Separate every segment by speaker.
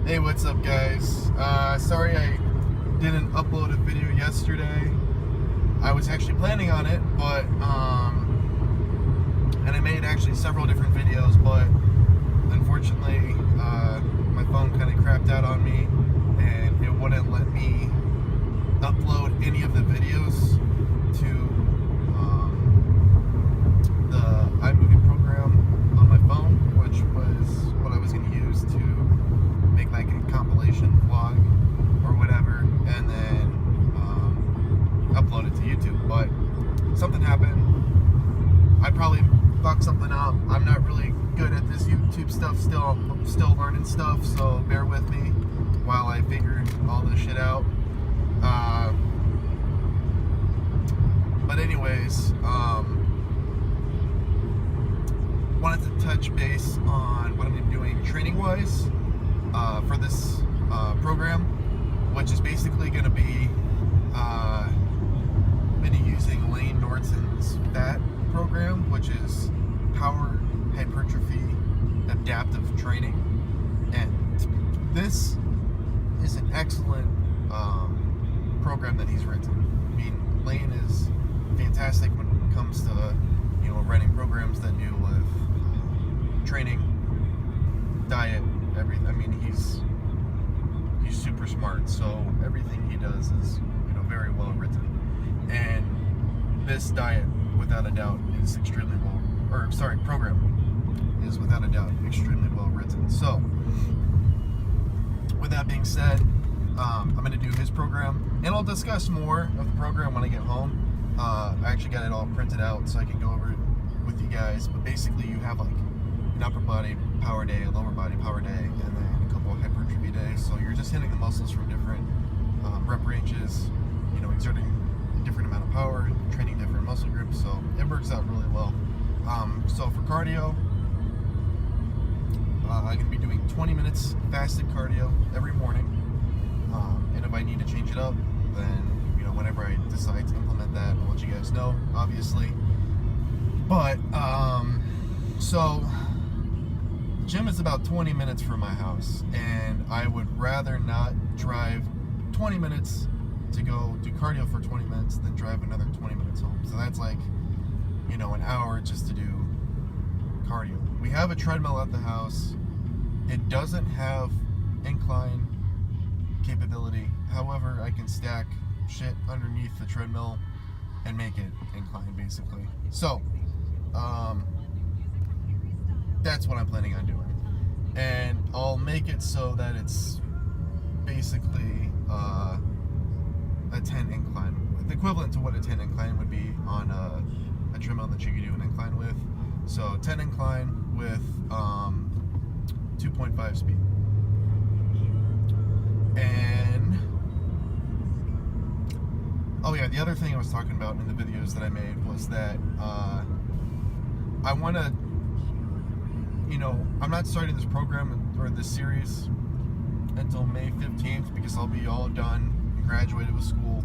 Speaker 1: Hey, what's up, guys? Sorry I didn't upload a video yesterday. I was actually planning on it, but and I made actually several different videos, but unfortunately my phone kind of crapped out on me and it wouldn't let me upload any of the videos to the iMovie program on my phone, which was what I was going to use to make like a compilation vlog or whatever, and then upload it to YouTube. But something happened. I probably fucked something up. I'm not really good at this YouTube stuff still. I'm still learning stuff, so bear with me while I figure all this shit out. But anyways, wanted to touch base on what I'm going to be doing training-wise for this program, which is basically going to be using Layne Norton's FAT program, which is Power Hypertrophy Adaptive Training. And this is an excellent program that he's written. I mean, Layne is fantastic when it comes to, you know, writing programs that deal with training, diet, everything. I mean, he's super smart, so everything he does is, you know, very well written. And this diet, without a doubt, is extremely well, or sorry, program is without a doubt extremely well written. So, with that being said, I'm going to do his program, and I'll discuss more of the program when I get home. I actually got it all printed out so I can go over it with you guys. But basically, you have like an upper body power day, a lower body power day, and then a couple of hypertrophy days. So you're just hitting the muscles from different rep ranges, you know, exerting a different amount of power, training different muscle groups. So it works out really well. So for cardio, I'm going to be doing 20 minutes fasted cardio every morning. And if I need to change it up, then, you know, whenever I decide to implement that, I'll let you guys know, obviously. But, so, gym is about 20 minutes from my house, and I would rather not drive 20 minutes to go do cardio for 20 minutes than drive another 20 minutes home. So that's like, you know, an hour just to do cardio. We have a treadmill at the house. It doesn't have incline capability. However, I can stack shit underneath the treadmill and make it incline, basically. So, that's what I'm planning on doing. And I'll make it so that it's basically a 10 incline. The equivalent to what a 10 incline would be on a treadmill that you could do an incline with. So 10 incline with 2.5 speed. And oh yeah, the other thing I was talking about in the videos that I made was that I want to, you know, I'm not starting this program or this series until May 15th because I'll be all done and graduated with school.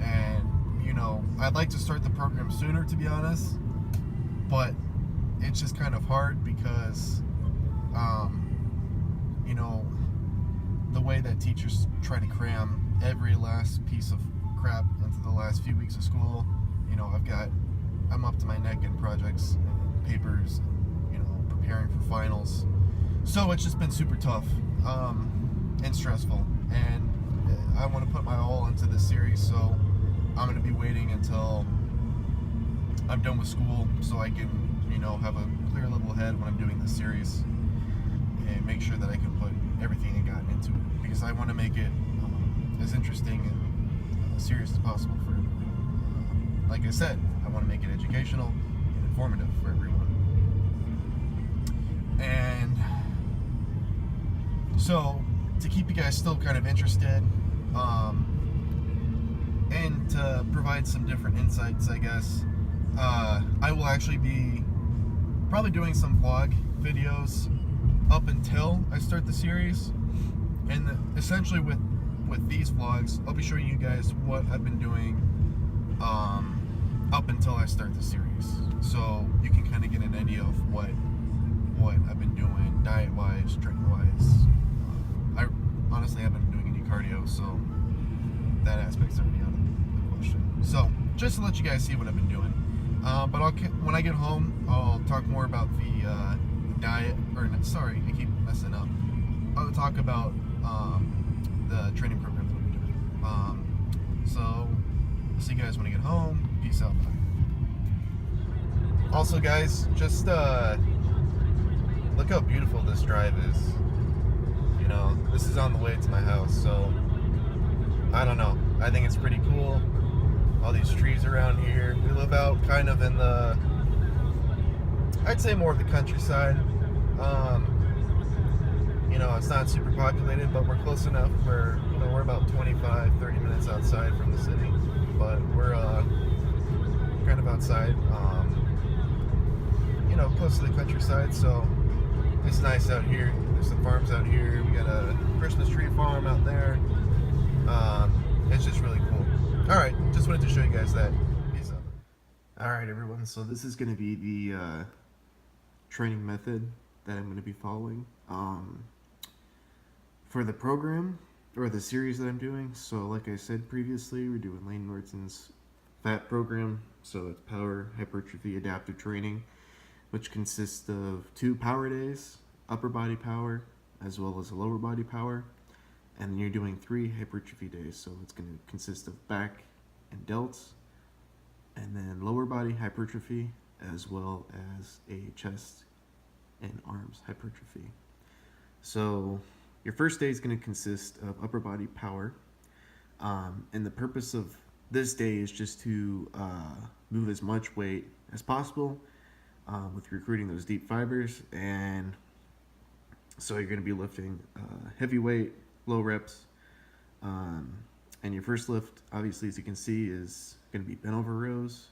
Speaker 1: And, you know, I'd like to start the program sooner, to be honest, but it's just kind of hard because, you know, the way that teachers try to cram every last piece of crap into the last few weeks of school. You know, I'm up to my neck in projects and papers and, you know, preparing for finals. So it's just been super tough and stressful. And I want to put my all into this series, so I'm going to be waiting until I'm done with school so I can, you know, have a clear level head when I'm doing this series and make sure that I can put everything I got into it, because I want to make it as interesting and serious as possible for everyone. Like I said, I want to make it educational and informative for everyone. And so, to keep you guys still kind of interested, and to provide some different insights, I guess, I will actually be probably doing some vlog videos up until I start the series. And essentially with these vlogs, I'll be showing you guys what I've been doing up until I start the series, so you can kind of get an idea of what I've been doing diet-wise, strength-wise. I so that aspect's already out of the question. So just to let you guys see what I've been doing. But when I get home, I'll talk more about the diet, or sorry, I keep messing up. I'll talk about the training program that I'll be doing. So I'll see you guys when I get home. Peace out. Bye. Also, guys, just look how beautiful this drive is. You know, this is on the way to my house, so I don't know. I think it's pretty cool. All these trees around here. We live out kind of in the, I'd say more of the countryside. You know, it's not super populated, but we're close enough where, you know, we're about 25, 30 minutes outside from the city, but we're kind of outside, you know, close to the countryside, so it's nice out here. There's some farms out here. We got a Christmas tree farm out there. It's just really cool. Alright, just wanted to show you guys that. Peace out. Alright, everyone, so this is going to be the training method that I'm going to be following for the program, or the series that I'm doing. So like I said previously, we're doing Layne Norton's FAT program, so it's Power Hypertrophy Adaptive Training, which consists of 2 power days, upper body power, as well as a lower body power. And then you're doing 3 hypertrophy days, so it's going to consist of back and delts, and then lower body hypertrophy, as well as a chest and arms hypertrophy. So your first day is going to consist of upper body power, and the purpose of this day is just to move as much weight as possible with recruiting those deep fibers. And so you're going to be lifting heavy weight, low reps, and your first lift, obviously, as you can see, is going to be bent over rows,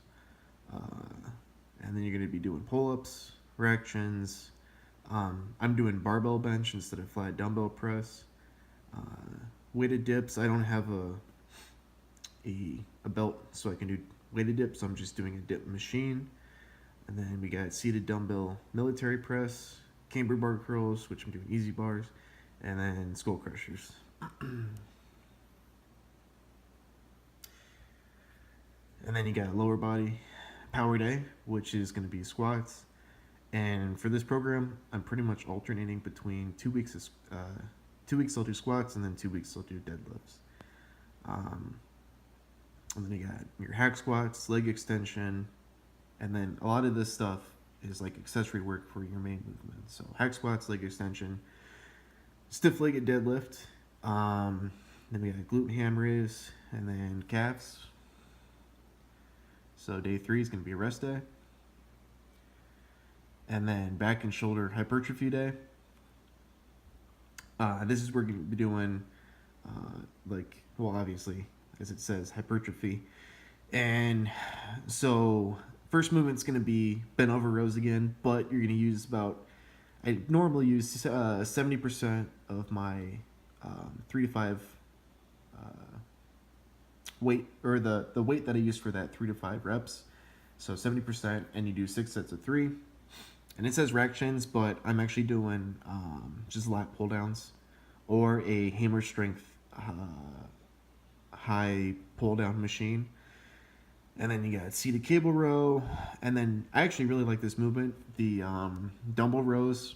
Speaker 1: and then you're going to be doing pull-ups, reactions. I'm doing barbell bench instead of flat dumbbell press. Weighted dips, I don't have a belt so I can do weighted dips, so I'm just doing a dip machine. And then we got seated dumbbell military press, camber bar curls, which I'm doing easy bars, and then skull crushers. And then you got a lower body power day, which is going to be squats. And for this program, I'm pretty much alternating between 2 weeks of 2 weeks I'll do squats, and then 2 weeks I'll do deadlifts. And then you got your hack squats, leg extension, and then a lot of this stuff is like accessory work for your main movement. So hack squats, leg extension, stiff-legged deadlift, then we got glute ham raise, and then calves. So day 3 is going to be a rest day. And then back and shoulder hypertrophy day. This is where we're going to be doing, obviously, as it says, hypertrophy. And so first movement's going to be bent over rows again, but you're going to use I normally use 70% of my 3 to 5 weight, or the weight that I use for that 3 to 5 reps. So 70%, and you do 6 sets of 3. And it says rack chins, but I'm actually doing just lat pull downs, or a hammer strength high pull down machine. And then you got seated cable row, and then I actually really like this movement, the dumbbell rows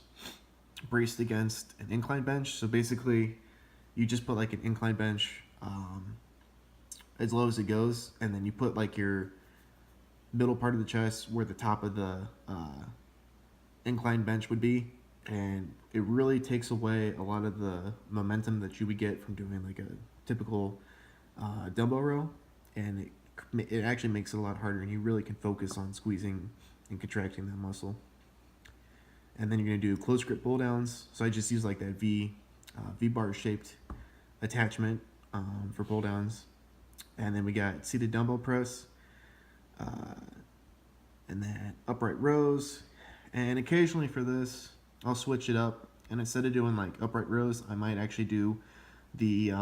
Speaker 1: braced against an incline bench. So basically, you just put like an incline bench as low as it goes, and then you put like your middle part of the chest where the top of the incline bench would be, and it really takes away a lot of the momentum that you would get from doing like a typical dumbbell row, and it actually makes it a lot harder, and you really can focus on squeezing and contracting that muscle. And then you're going to do close grip pull downs. So I just use like that V bar shaped attachment for pull downs. And then we got seated dumbbell press, and then upright rows. And occasionally for this, I'll switch it up, and instead of doing like upright rows, I might actually do the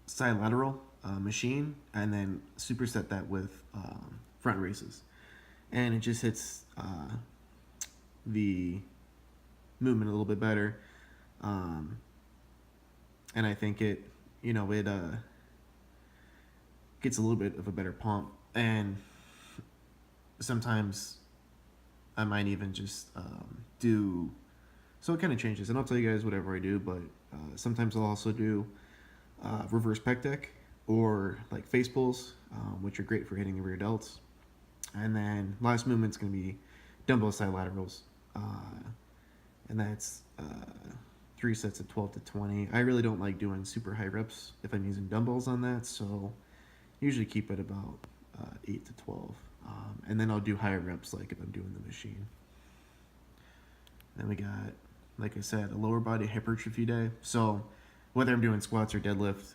Speaker 1: side lateral machine, and then superset that with front races, and it just hits the movement a little bit better. and I think it, it gets a little bit of a better pump. And sometimes I might even just do, so it kind of changes. And I'll tell you guys whatever I do, but sometimes I'll also do reverse pec deck or like face pulls, which are great for hitting the rear delts. And then last movement's going to be dumbbell side laterals. And that's 3 sets of 12 to 20. I really don't like doing super high reps if I'm using dumbbells on that, so usually keep it about 8 to 12. And then I'll do higher reps like if I'm doing the machine. Then we got, like I said, a lower body hypertrophy day. So whether I'm doing squats or deadlift,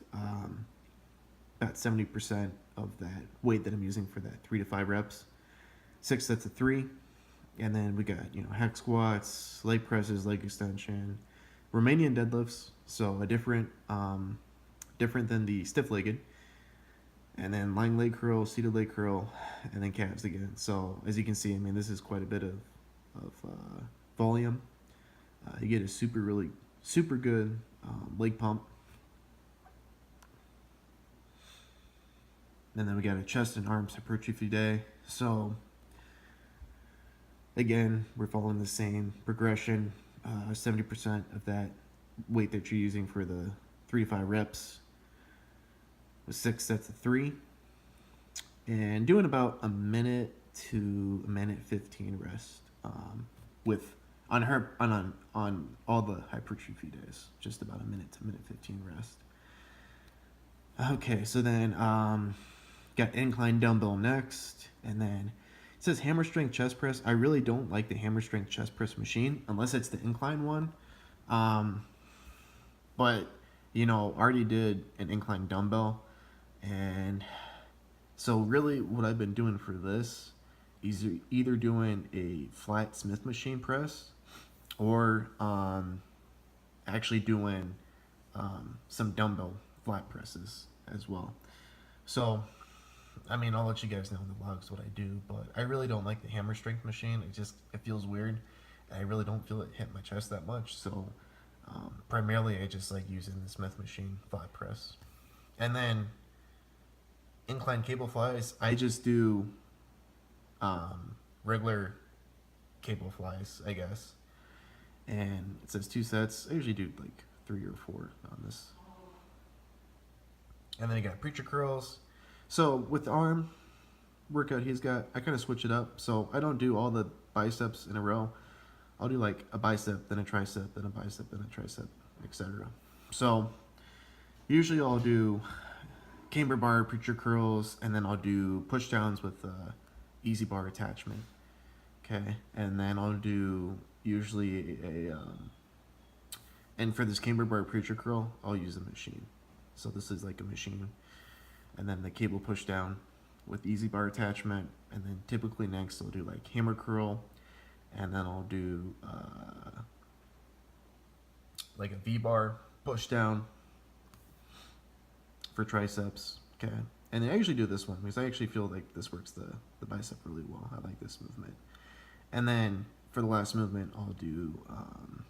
Speaker 1: about 70% of that weight that I'm using for that 3 to 5 reps, 6 sets of 3. And then we got, hack squats, leg presses, leg extension, Romanian deadlifts, so a different than the stiff-legged, and then lying leg curl, seated leg curl, and then calves again. So as you can see, I mean, this is quite a bit of volume. You get a super good leg pump. And then we got a chest and arms hypertrophy day. So again, we're following the same progression. 70% of that weight that you're using for the 3 to 5 reps with 6 sets of 3, and doing about a minute to a minute 15 rest on all the hypertrophy days, just about a minute to minute 15 rest. Okay, so then got incline dumbbell next, and then it says hammer strength chest press. I really don't like the hammer strength chest press machine unless it's the incline one. But already did an incline dumbbell, and so really what I've been doing for this is either doing a flat Smith machine press or actually doing some dumbbell flat presses as well. So I mean, I'll let you guys know in the logs what I do, but I really don't like the hammer strength machine. It feels weird. I really don't feel it hit my chest that much. So primarily I just like using the Smith machine flat press. And then incline cable flies, I just do regular cable flies, I guess. And it says 2 sets. I usually do like 3 or 4 on this. And then you got preacher curls. So with the arm workout I kind of switch it up. So I don't do all the biceps in a row. I'll do like a bicep, then a tricep, then a bicep, then a tricep, etc. So usually I'll do camber bar, preacher curls, and then I'll do push downs with easy bar attachment. Okay, and then I'll do usually and for this camber bar preacher curl, I'll use a machine. So this is like a machine. And then the cable push down with easy bar attachment, and then typically next I'll do like hammer curl, and then I'll do like a V-bar push down for triceps. Okay, and I usually do this one because I actually feel like this works the bicep really well. I like this movement. And then for the last movement, I'll do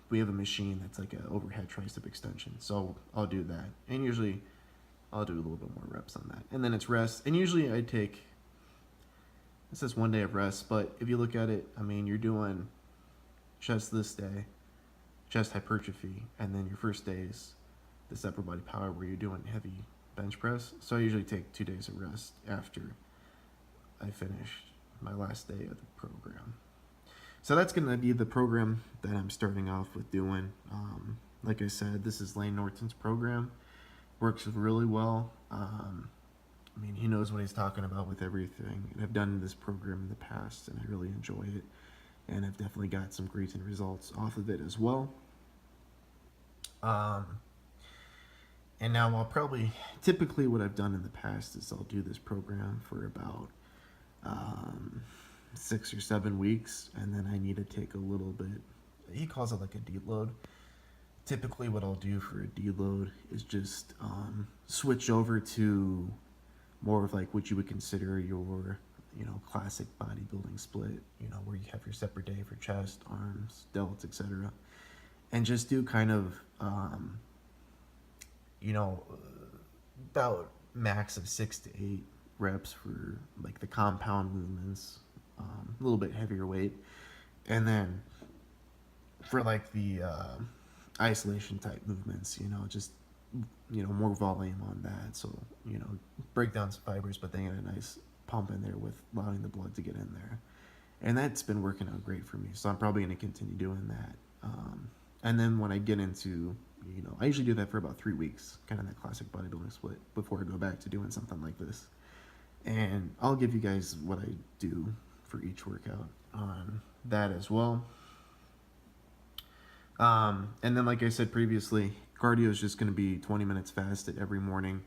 Speaker 1: we have a machine that's like an overhead tricep extension, so I'll do that, and usually I'll do a little bit more reps on that. And then it's rest. And usually I take, this is 1 day of rest, but if you look at it, I mean, you're doing chest this day, chest hypertrophy, and then your first day is this upper body power where you're doing heavy bench press. So I usually take 2 days of rest after I finish my last day of the program. So that's going to be the program that I'm starting off with doing. Like I said, this is Lane Norton's program. Works really well. I mean, he knows what he's talking about with everything. And I've done this program in the past, and I really enjoy it. And I've definitely got some great results off of it as well. And now I'll probably, typically what I've done in the past is I'll do this program for about 6 or 7 weeks, and then I need to take a little bit, he calls it like a deload. Typically what I'll do for a deload is just switch over to more of like what you would consider your, classic bodybuilding split, where you have your separate day for chest, arms, delts, etc. And just do kind of you know, about max of 6 to 8 reps for like the compound movements, a little bit heavier weight, and then for like the isolation type movements, just more volume on that. So break down some fibers, but then get a nice pump in there with allowing the blood to get in there, and that's been working out great for me. So I'm probably going to continue doing that. And then when I get into, I usually do that for about 3 weeks, kind of that classic bodybuilding split, before I go back to doing something like this. And I'll give you guys what I do for each workout on that as well. And then, like I said previously, cardio is just going to be 20 minutes fasted every morning,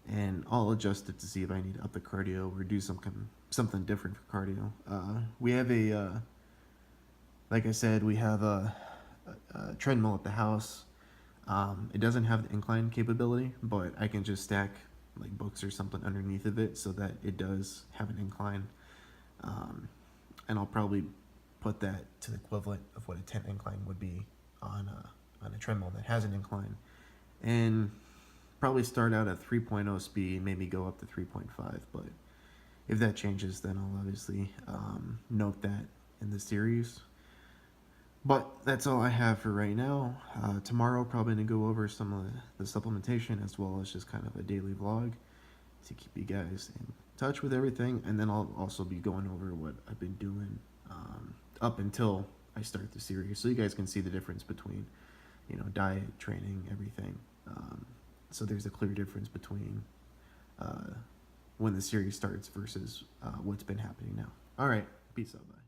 Speaker 1: and I'll adjust it to see if I need to up the cardio or do something different for cardio. We have like I said, we have a treadmill at the house. It doesn't have the incline capability, but I can just stack like books or something underneath of it so that it does have an incline. And I'll probably put that to the equivalent of what a 10 incline would be on a treadmill that has an incline, and probably start out at 3.0 speed, maybe go up to 3.5. But if that changes, then I'll obviously note that in the series. But that's all I have for right now. Tomorrow, probably going to go over some of the supplementation, as well as just kind of a daily vlog to keep you guys in touch with everything. And then I'll also be going over what I've been doing up until I start the series, so you guys can see the difference between, diet, training, everything. So there's a clear difference between when the series starts versus what's been happening now. All right, peace out. Bye.